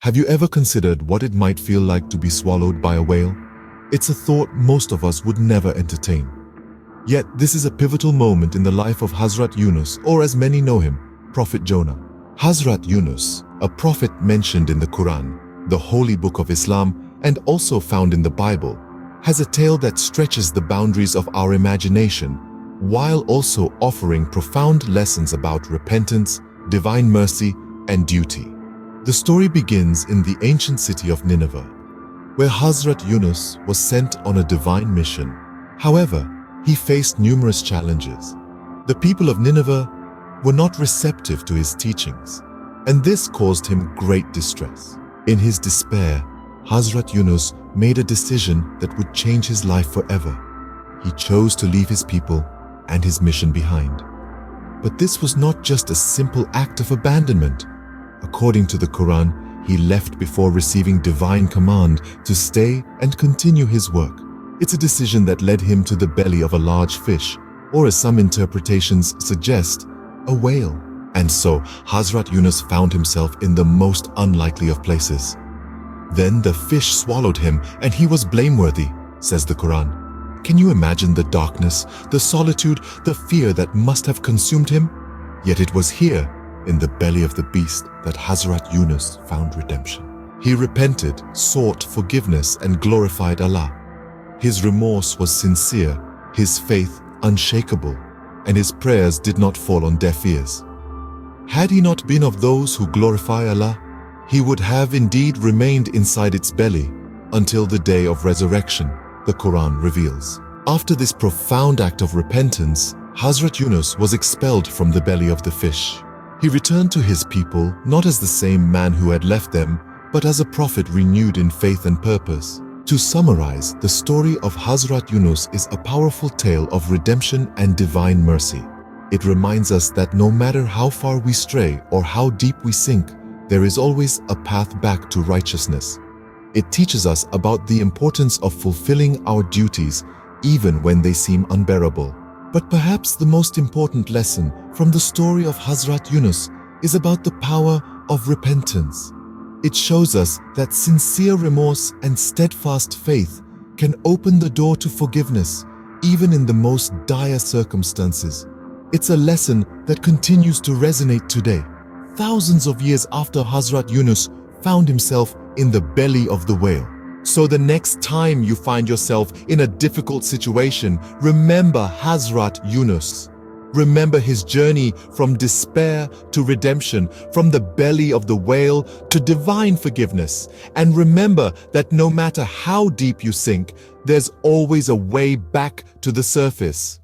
Have you ever considered what it might feel like to be swallowed by a whale? It's a thought most of us would never entertain. Yet this is a pivotal moment in the life of Hazrat Yunus, or as many know him, Prophet Jonah. Hazrat Yunus, a prophet mentioned in the Quran, the holy book of Islam, and also found in the Bible, has a tale that stretches the boundaries of our imagination, while also offering profound lessons about repentance, divine mercy, and duty. The story begins in the ancient city of Nineveh, where Hazrat Yunus was sent on a divine mission. However, he faced numerous challenges. The people of Nineveh were not receptive to his teachings, and this caused him great distress. In his despair, Hazrat Yunus made a decision that would change his life forever. He chose to leave his people and his mission behind. But this was not just a simple act of abandonment. According to the Quran, he left before receiving divine command to stay and continue his work. It's a decision that led him to the belly of a large fish, or as some interpretations suggest, a whale. And so, Hazrat Yunus found himself in the most unlikely of places. Then the fish swallowed him, and he was blameworthy, says the Quran. Can you imagine the darkness, the solitude, the fear that must have consumed him? Yet it was here, in the belly of the beast, that Hazrat Yunus found redemption. He repented, sought forgiveness, and glorified Allah. His remorse was sincere, his faith unshakable, and his prayers did not fall on deaf ears. Had he not been of those who glorify Allah, he would have indeed remained inside its belly until the day of resurrection, the Quran reveals. After this profound act of repentance, Hazrat Yunus was expelled from the belly of the fish. He returned to his people not as the same man who had left them, but as a prophet renewed in faith and purpose. To summarize, the story of Hazrat Yunus is a powerful tale of redemption and divine mercy. It reminds us that no matter how far we stray or how deep we sink, there is always a path back to righteousness. It teaches us about the importance of fulfilling our duties even when they seem unbearable. But perhaps the most important lesson from the story of Hazrat Yunus is about the power of repentance. It shows us that sincere remorse and steadfast faith can open the door to forgiveness, even in the most dire circumstances. It's a lesson that continues to resonate today, thousands of years after Hazrat Yunus found himself in the belly of the whale. So the next time you find yourself in a difficult situation, remember Hazrat Yunus. Remember his journey from despair to redemption, from the belly of the whale to divine forgiveness. And remember that no matter how deep you sink, there's always a way back to the surface.